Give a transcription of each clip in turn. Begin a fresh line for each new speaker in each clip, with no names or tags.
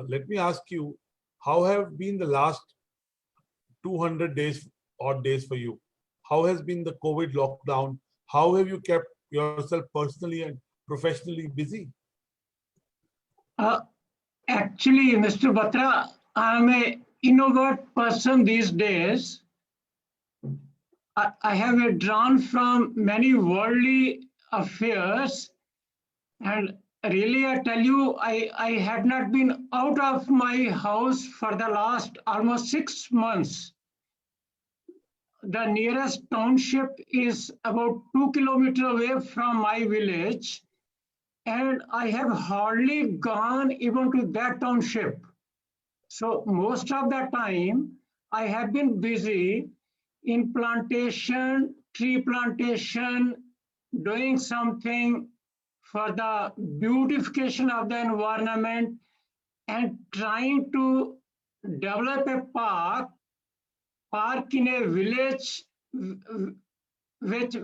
Let me ask you, how have been the last 200 days, odd days for you? How has been the COVID lockdown? How have you kept yourself personally and professionally busy?
Uh, Actually, Mr. Batra, I'm a introvert person these days. I have withdrawn from many worldly affairs, and really, I tell you, I had not been out of my house for the last almost 6 months. The nearest township is about 2 kilometers away from my village, and I have hardly gone even to that township. So most of the time, I have been busy in plantation, tree plantation, doing something for the beautification of the environment and trying to develop a park in a village which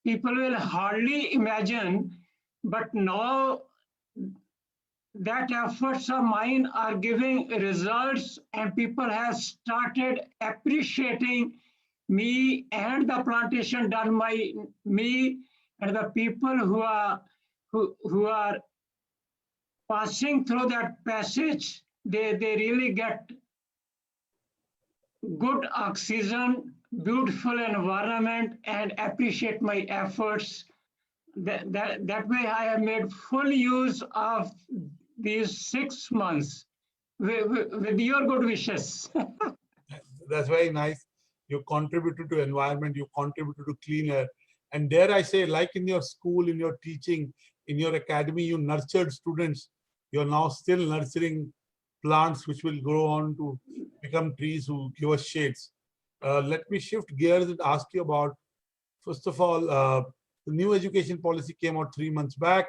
people will hardly imagine, but now that efforts of mine are giving results and people have started appreciating me and the plantation done by me, and the people who are passing through that passage, they really get good oxygen, beautiful environment, and appreciate my efforts. That way I have made full use of these 6 months with your good wishes.
That's very nice. You contributed to environment, you contributed to clean air. And dare I say, like in your school, in your teaching, in your academy, you nurtured students. You're now still nurturing plants which will grow on to become trees who give us shades. Let me shift gears and ask you about, first of all, the new education policy came out 3 months back.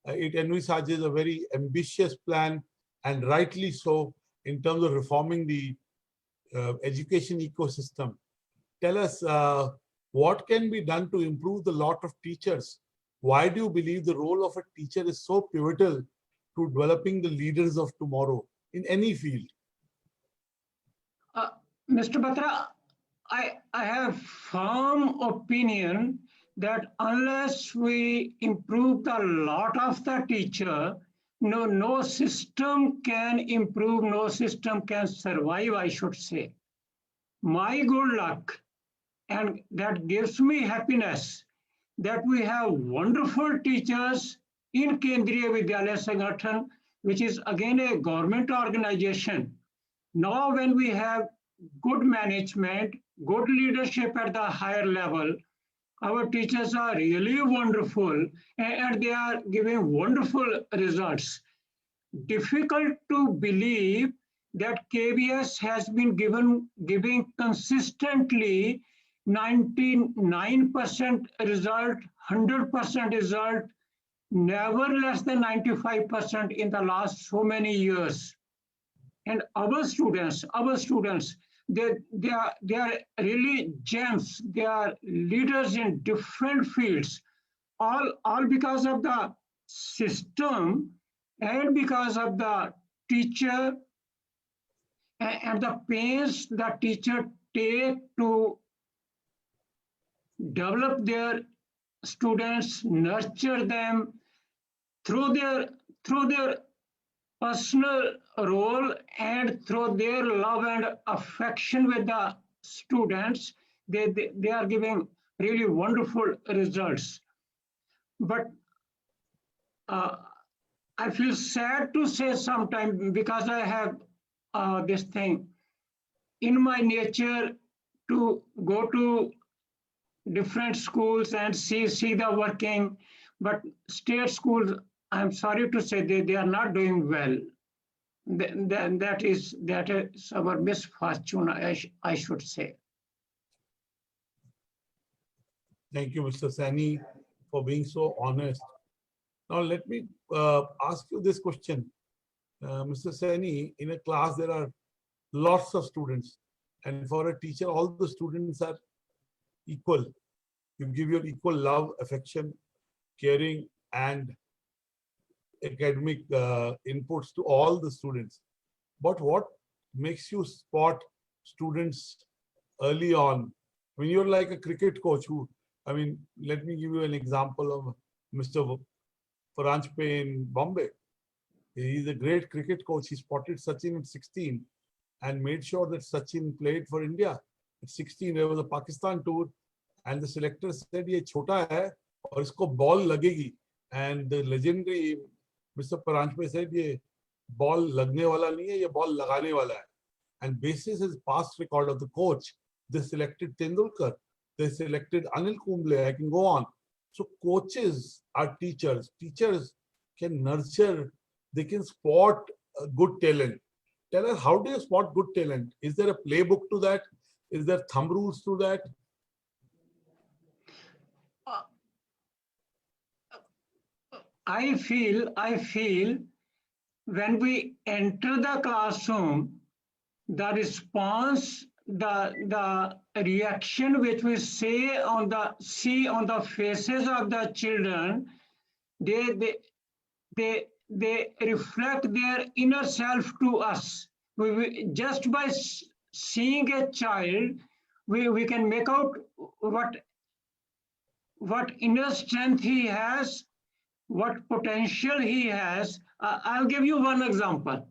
It envisages a very ambitious plan, and rightly so, in terms of reforming the education ecosystem. Tell us what can be done to improve the lot of teachers. Why do you believe the role of a teacher is so pivotal to developing the leaders of tomorrow in any field?
Mr. Batra, I have firm opinion that unless we improve the lot of the teacher, no system can improve, no system can survive, I should say. My good luck, and that gives me happiness, that we have wonderful teachers in Kendriya Vidyalaya Sangathan, which is again a government organization. Now when we have good management, good leadership at the higher level, our teachers are really wonderful and they are giving wonderful results. Difficult to believe that KBS has been giving consistently 99% result, 100% result, never less than 95% in the last so many years. And our students, they are really gems. They are leaders in different fields, all because of the system and because of the teacher and the pains the teacher take to develop their students, nurture them through their personal role and through their love and affection with the students. They are giving really wonderful results. But I feel sad to say sometimes, because I have this thing in my nature to go to different schools and see the working, but state schools, I'm sorry to say, they are not doing well. That is our misfortune, I should say.
Thank you, Mr. Saini, for being so honest. Now, let me ask you this question. Mr. Saini, in a class, there are lots of students. And for a teacher, all the students are equal. You give your equal love, affection, caring, and academic inputs to all the students. But what makes you spot students early on? When you're like a cricket coach who, I mean, let me give you an example of Mr. Faranjpe in Bombay. He's a great cricket coach. He spotted Sachin at 16 and made sure that Sachin played for India. At 16, there was a Pakistan tour, and the selector said, "ये छोटा है और इसको ball लगेगी." And the legendary Mr. Paranjpe said, "ये ball लगने वाला नहीं है, ये ball लगाने वाला है." And basis his past record of the coach, they selected Tendulkar, they selected Anil Kumble. I can go on. So coaches are teachers. Teachers can nurture, they can spot good talent. Tell us, how do you spot good talent? Is there a playbook to that? Is there thumb rules to that?
I feel when we enter the classroom, the response, the reaction which we see on the faces of the children, they reflect their inner self to us. Just by seeing a child, we can make out what inner strength he has, what potential he has. I'll give you one example.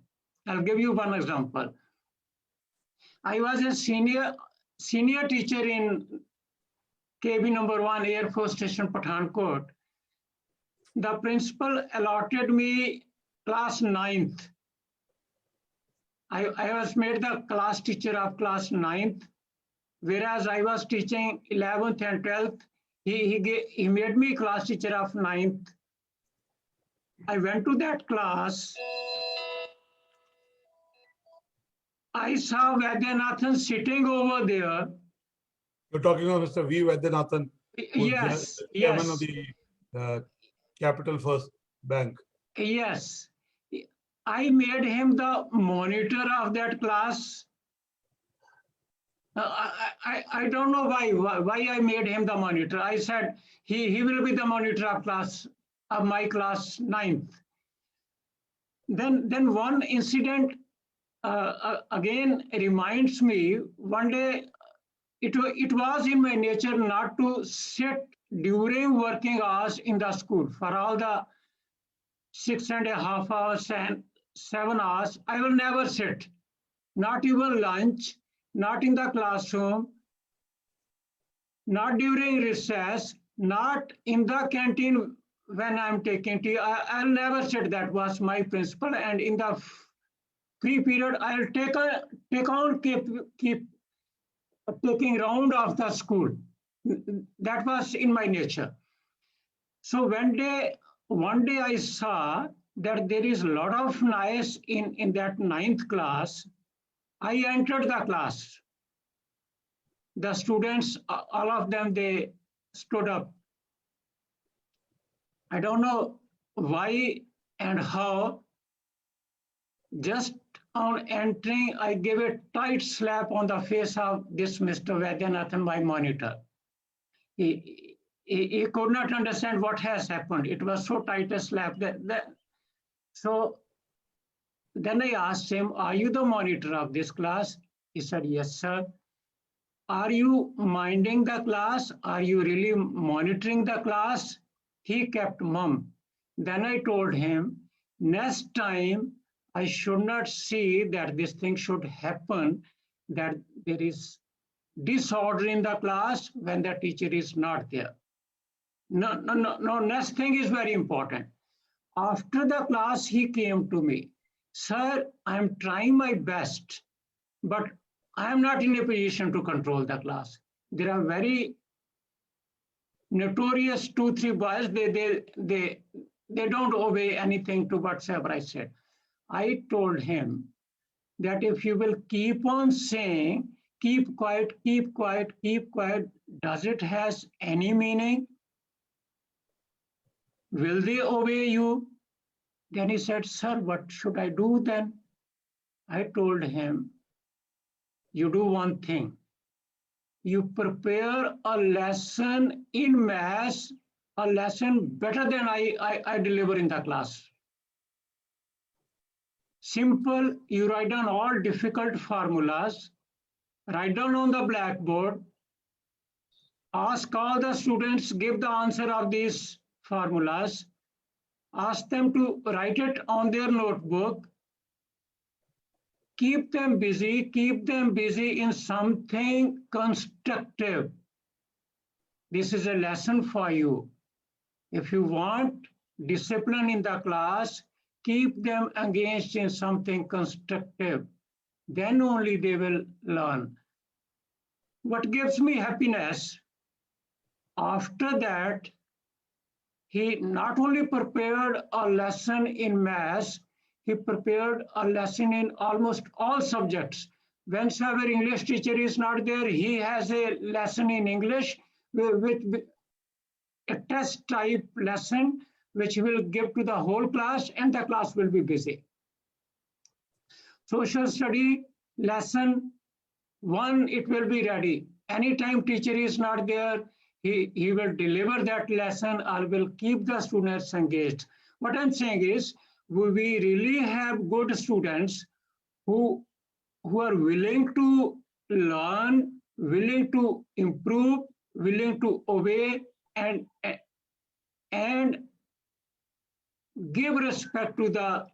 I was a senior teacher in KB number 1 Air Force Station, Pathankot. The principal allotted me class 9th. I was made the class teacher of class 9th, whereas I was teaching 11th and 12th. He made me class teacher of 9th. I went to that class. I saw Vaidyanathan sitting over there.
You're talking about Mr. V. Vaidyanathan,
Yes,
chairman
yes.
of the Capital First Bank.
Yes. I made him the monitor of that class. I don't know why I made him the monitor. I said he will be the monitor of my class 9th. Then one incident again reminds me. One day it was in my nature not to sit during working hours in the school for all the 6.5 hours and 7 hours. I will never sit, not even lunch, not in the classroom, not during recess, not in the canteen when I'm taking tea. I'll never sit. That was my principle. And in the free period, I'll keep taking round of the school. That was in my nature. So one day I saw that there is a lot of noise in that 9th class. I entered the class. The students, all of them, they stood up. I don't know why and how. Just on entering, I gave a tight slap on the face of this Mr. Vaidyanathan, my monitor. He could not understand what has happened. It was so tight a slap. So then I asked him, "Are you the monitor of this class?" He said, "Yes, sir." "Are you minding the class? Are you really monitoring the class?" He kept mum. Then I told him, next time I should not see that this thing should happen, that there is disorder in the class when the teacher is not there. No, next thing is very important. After the class, he came to me. "Sir, I'm trying my best, but I am not in a position to control the class. There are very notorious 2-3 boys. They don't obey anything to whatsoever I said." I told him that if you will keep on saying, "Keep quiet, keep quiet, keep quiet," does it has any meaning? Will they obey you? Then he said, "Sir, what should I do then?" I told him, "You do one thing. You prepare a lesson in mass, a lesson better than I deliver in the class. Simple, you write down all difficult formulas, write down on the blackboard, ask all the students, give the answer of these formulas, ask them to write it on their notebook, keep them busy in something constructive. This is a lesson for you. If you want discipline in the class, keep them engaged in something constructive. Then only they will learn. What gives me happiness, after that, he not only prepared a lesson in maths, he prepared a lesson in almost all subjects. Whenever English teacher is not there, he has a lesson in English with a test type lesson, which he will give to the whole class, and the class will be busy. Social study lesson 1, it will be ready. Anytime teacher is not there, he will deliver that lesson or will keep the students engaged. What I'm saying is, we really have good students who are willing to learn, willing to improve, willing to obey, and give respect to the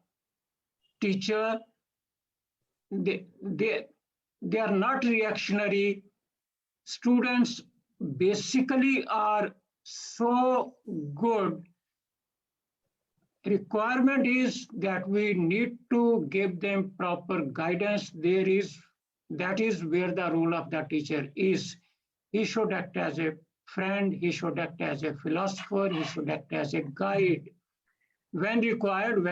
teacher. They are not reactionary. Students basically are so good. Requirement is that we need to give them proper guidance. That is where the role of the teacher is. He should act as a friend, he should act as a philosopher, he should act as a guide. When required,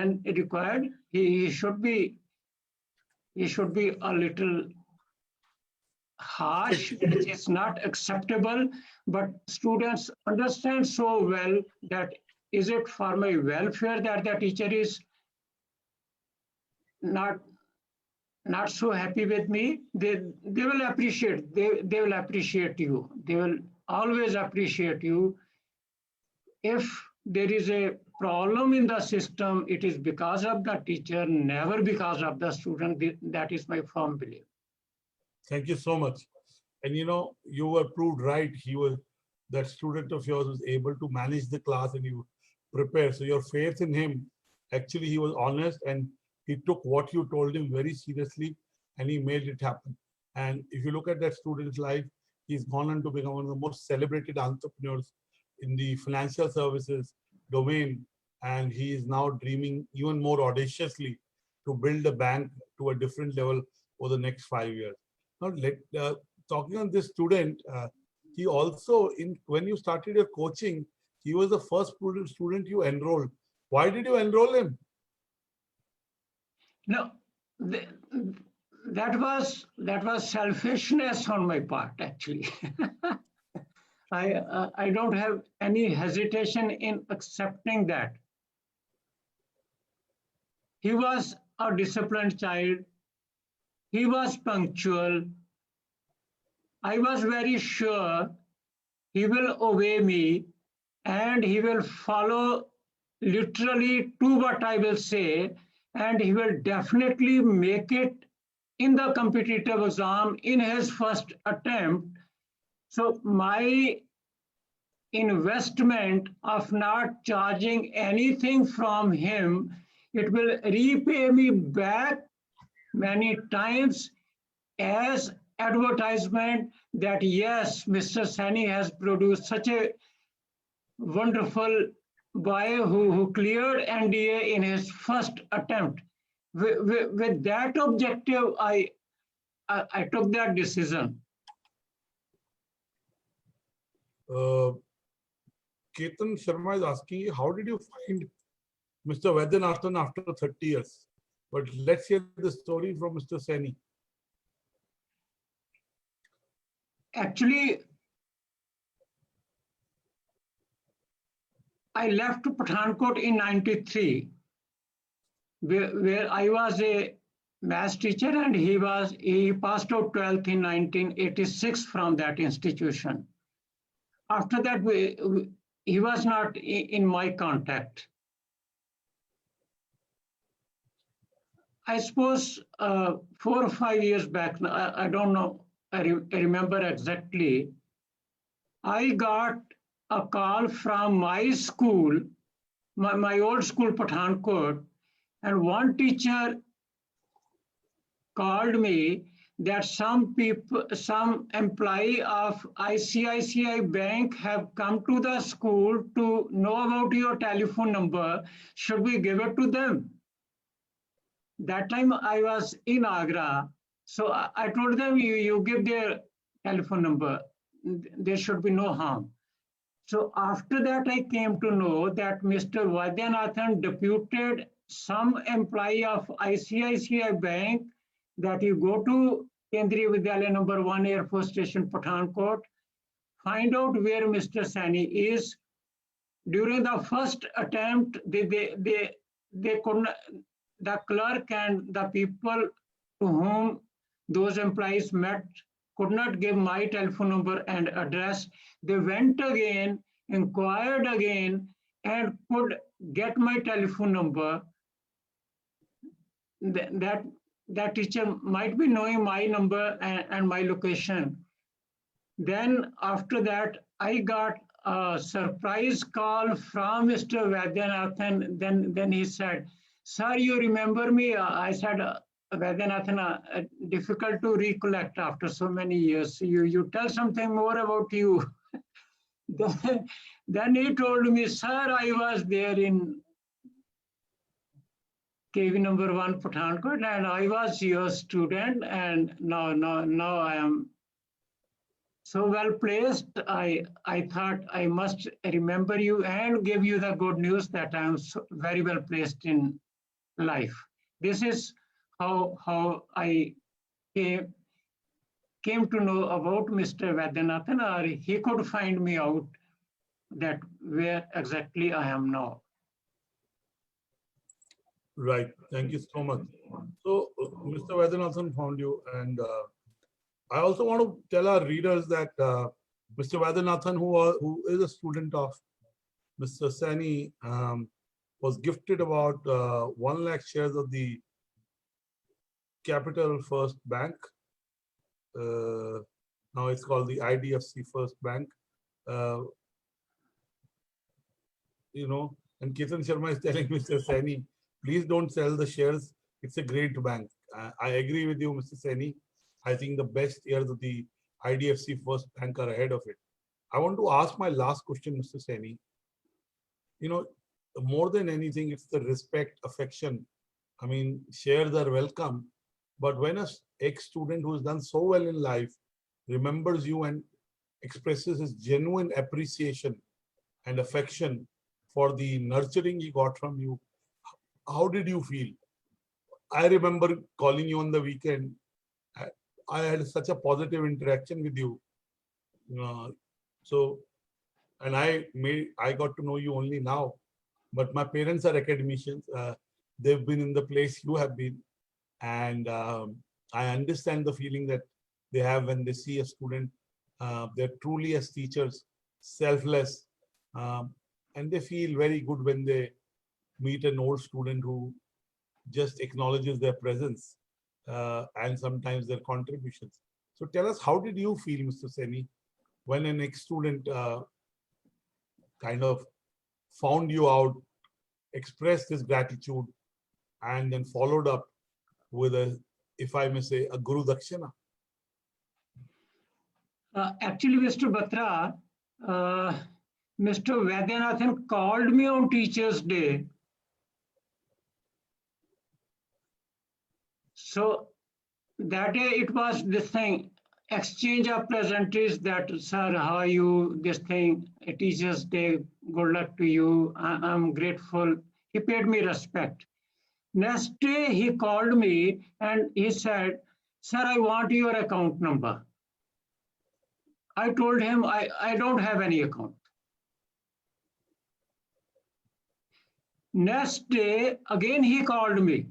he should be a little harsh, which is not acceptable, but students understand so well that is it for my welfare that the teacher is not so happy with me. They will appreciate, they will appreciate you. They will always appreciate you. If there is a problem in the system, it is because of the teacher, never because of the student. That is my firm belief.
Thank you so much. And you were proved right. That student of yours was able to manage the class and you prepare. So your faith in him, actually he was honest and he took what you told him very seriously and he made it happen. And if you look at that student's life, he's gone on to become one of the most celebrated entrepreneurs in the financial services domain. And he is now dreaming even more audaciously to build a bank to a different level for the next 5 years. Now, talking on this student, he also, when you started your coaching, he was the first student you enrolled. Why did you enroll him?
No, that was selfishness on my part, actually. I don't have any hesitation in accepting that. He was a disciplined child. He was punctual. I was very sure he will obey me and he will follow literally to what I will say, and he will definitely make it in the competitive exam in his first attempt. So my investment of not charging anything from him, it will repay me back many times as advertisement that yes, Mr. Saini has produced such a wonderful boy who cleared NDA in his first attempt. With that objective, I took that decision.
Ketan Sharma is asking you, how did you find Mr. Vaidyanathan after 30 years? But let's hear the story from Mr. Saini.
Actually, I left Pathankot in '93, where I was a maths teacher, and he passed out 12th in 1986 from that institution. After that, he was not in my contact. I suppose 4 or 5 years back, I don't know, I remember exactly, I got a call from my school, my old school, Pathankot, and one teacher called me that some employee of ICICI Bank have come to the school to know about your telephone number. Should we give it to them? That time I was in Agra. So I told them, you give their telephone number. There should be no harm. So after that, I came to know that Mr. Vaidyanathan deputed some employee of ICICI Bank that you go to Kendriya Vidyalaya number 1 Air Force Station, Pathankot, find out where Mr. Saini is. During the first attempt, they couldn't, the clerk and the people to whom those employees met could not give my telephone number and address. They went again, inquired again, and could get my telephone number. That teacher might be knowing my number and my location. Then after that, I got a surprise call from Mr. Vaidyanathan. Then he said, "Sir, you remember me?" I said, Vaidyanathan, difficult to recollect after so many years. You tell something more about you. Then he told me, "Sir, I was there in KV number 1 Pathankot, and I was your student, and now I am so well placed. I thought I must remember you and give you the good news that I am so very well placed in life." This is how I came to know about Mr. Vaidyanathan, or he could find me out that where exactly I am now.
Right. Thank you so much. So, Mr. Vaidyanathan found you, and I also want to tell our readers that Mr. Vaidyanathan, who is a student of Mr. Saini, was gifted about 1 lakh shares of the Capital First Bank. Now it's called the IDFC First Bank. And Ketan Sharma is telling Mr. Saini, please don't sell the shares. It's a great bank. I agree with you, Mr. Saini. I think the best years of the IDFC First Bank are ahead of it. I want to ask my last question, Mr. Saini. More than anything, it's the respect, affection. I mean, shares are welcome. But when an ex-student who's done so well in life remembers you and expresses his genuine appreciation and affection for the nurturing he got from you, how did you feel? I remember calling you on the weekend. I had such a positive interaction with you. And I got to know you only now. But my parents are academicians. They've been in the place you have been. And I understand the feeling that they have when they see a student. They're truly, as teachers, selfless. And they feel very good when they meet an old student who just acknowledges their presence and sometimes their contributions. So tell us, how did you feel, Mr. Saini, when an ex-student kind of found you out, expressed his gratitude, and then followed up with a, if I may say, a Guru Dakshina?
Actually, Mr. Batra, Mr. Vaidyanathan called me on Teachers' Day. So that day it was this thing, exchange of pleasantries that, "Sir, how are you? This thing, Teachers' Day, good luck to you. I'm grateful." He paid me respect. Next day he called me and he said, "Sir, I want your account number." I told him I don't have any account. Next day, again he called me.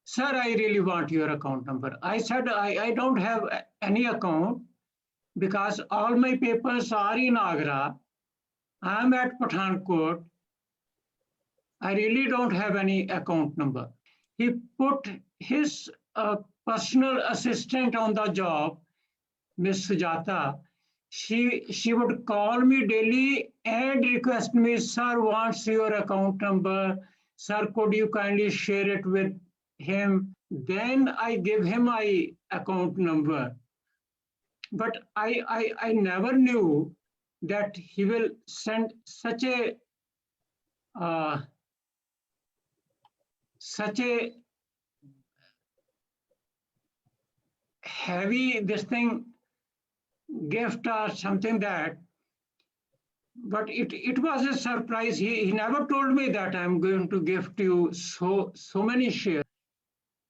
"Sir, I really want your account number." I said, I don't have any account because all my papers are in Agra. I'm at Pathankot. I really don't have any account number. he put his personal assistant on the job, Miss Sujata. She would call me daily and request me, sir, wants your account number. Sir, could you kindly share it with him? Then I give him my account number. But I never knew that he will send such a heavy this thing gift or something that, but it was a surprise. He never told me that I'm going to gift you so many shares.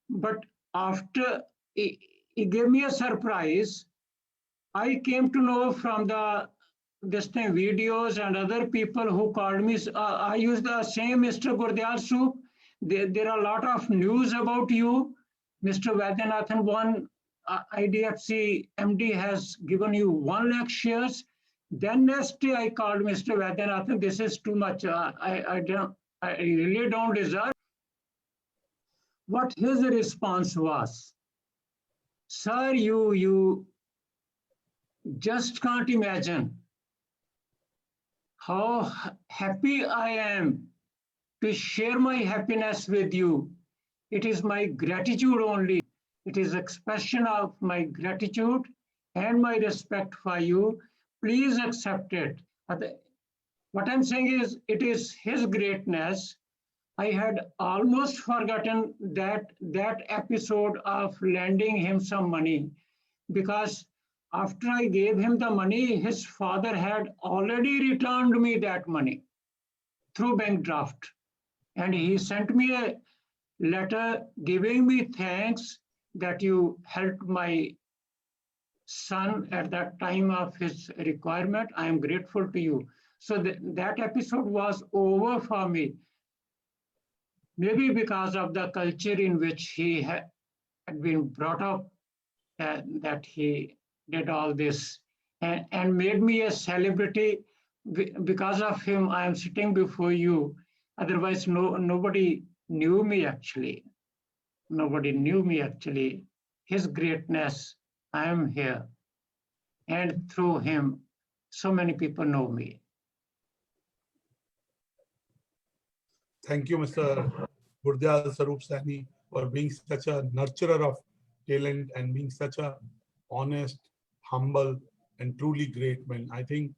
But after he gave me a surprise, I came to know from the this thing videos and other people who called me. I use the same Mr. Gurdial Soup. There are a lot of news about you. Mr. Vaidyanathan, one IDFC MD has given you 1 lakh shares. Then next day I called Mr. Vaidyanathan, this is too much. I really don't deserve. What his response was, sir, you just can't imagine how happy I am to share my happiness with you. It is my gratitude only. It is expression of my gratitude and my respect for you. Please accept it. What I'm saying is, it is his greatness. I had almost forgotten that episode of lending him some money, because after I gave him the money, his father had already returned me that money through bank draft. And he sent me a letter giving me thanks that you helped my son at that time of his requirement. I am grateful to you. So that episode was over for me. Maybe because of the culture in which he had been brought up, that he did all this and made me a celebrity. Because of him, I am sitting before you. Otherwise, nobody knew me actually. Nobody knew me actually. His greatness, I am here. And through him, so many people know me.
Thank you, Mr. Gurdial Saini, for being such a nurturer of talent and being such a honest, humble, and truly great man. I think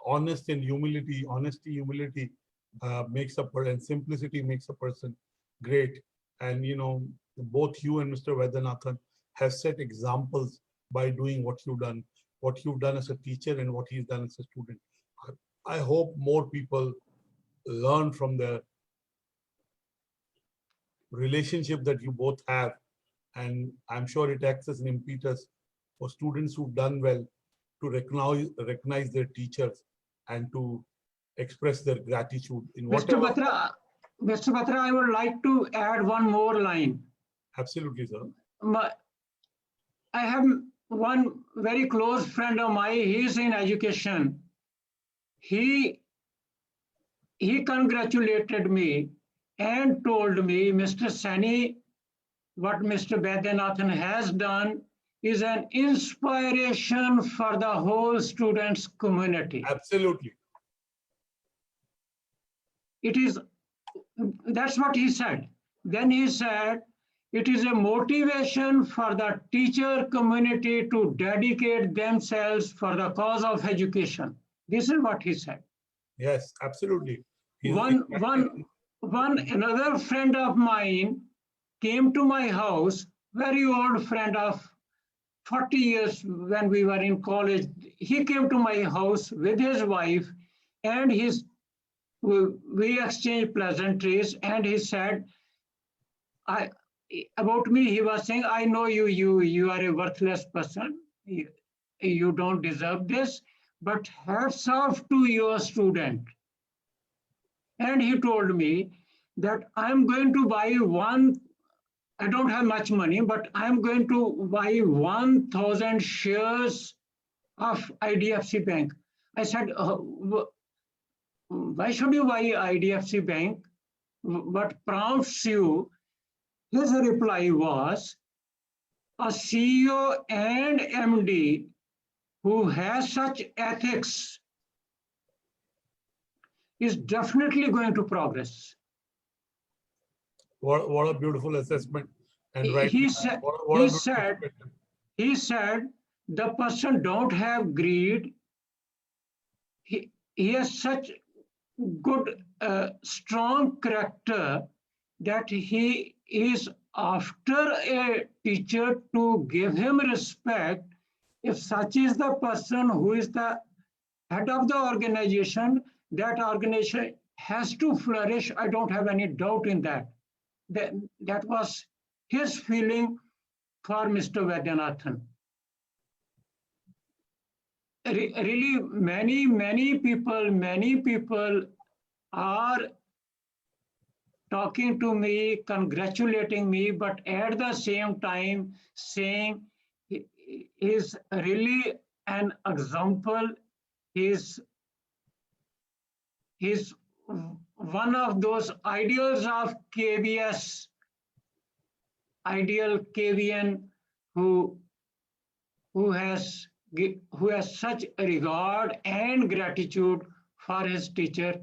honesty, humility makes a person, and simplicity makes a person great. And both you and Mr. Vaidyanathan have set examples by doing what you've done as a teacher and what he's done as a student. I hope more people learn from the relationship that you both have, and I'm sure it acts as an impetus for students who've done well to recognize their teachers and to express their gratitude in whatever.
Mr. Batra, I would like to add one more line.
Absolutely, sir.
I have one very close friend of mine. He is in education. He congratulated me and told me, Mr. Saini, what Mr. Vaidyanathan has done is an inspiration for the whole students community.
Absolutely.
That's what he said. Then he said, it is a motivation for the teacher community to dedicate themselves for the cause of education. This is what he said.
Yes, absolutely.
Another friend of mine came to my house, very old friend of 40 years when we were in college. He came to my house with his wife, and we exchanged pleasantries, and he said, about me, he was saying, I know you are a worthless person. You don't deserve this, but hats off to your student. And he told me that I'm going to buy I don't have much money, but I'm going to buy 1,000 shares of IDFC Bank. I said, why should you buy IDFC Bank? What prompts you? his reply was, a CEO and MD who has such ethics is definitely going to progress.
What a beautiful assessment. And right,
He said,
what a beautiful question.
he said, the person don't have greed. He has such good, strong character that he is after a teacher to give him respect. If such is the person who is the head of the organization, that organization has to flourish. I don't have any doubt in that. That was his feeling for Mr. Vaidyanathan. Really, many people are talking to me, congratulating me, but at the same time saying he is really an example. He's one of those ideals of KBS, ideal KVN, who has such regard and gratitude for his teacher.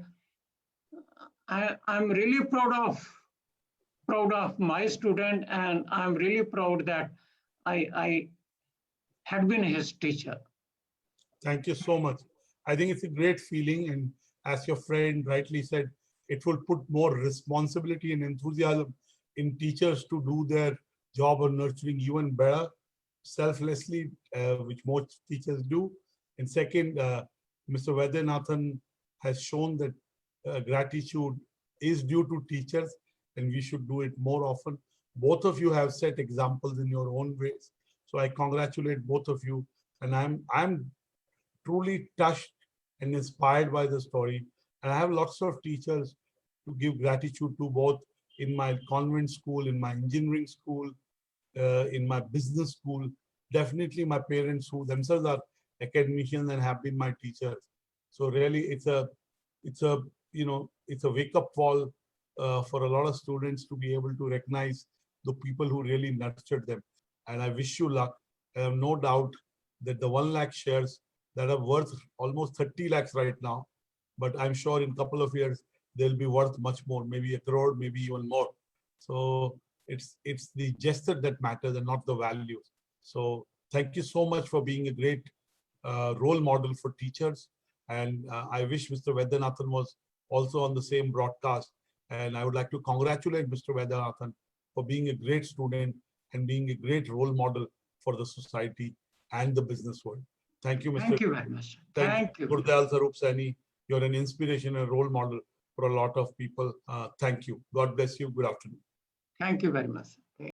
I'm really proud of my student, and I'm really proud that I had been his teacher.
Thank you so much. I think it's a great feeling, and as your friend rightly said, it will put more responsibility and enthusiasm in teachers to do their job of nurturing even better, selflessly, which most teachers do. And second, Mr. Vaidyanathan has shown that gratitude is due to teachers, and we should do it more often. Both of you have set examples in your own ways. So I congratulate both of you, and I'm truly touched and inspired by the story. And I have lots of teachers to give gratitude to, both in my convent school, in my engineering school, in my business school, definitely my parents who themselves are academicians and have been my teachers. So really it's a wake-up call for a lot of students to be able to recognize the people who really nurtured them. And I wish you luck. I have no doubt that the 1 lakh shares that are worth almost 30 lakhs right now, but I'm sure in a couple of years, they'll be worth much more, maybe 1 crore, maybe even more. So it's the gesture that matters and not the values. So thank you so much for being a great role model for teachers. And I wish Mr. Vaidyanathan was also on the same broadcast. And I would like to congratulate Mr. Vaidyanathan for being a great student and being a great role model for the society and the business world. Thank you, Mr.
Thank you very much. Thank you.
Gurdial Saini, you're an inspiration and role model for a lot of people. Thank you. God bless you. Good afternoon.
Thank you very much.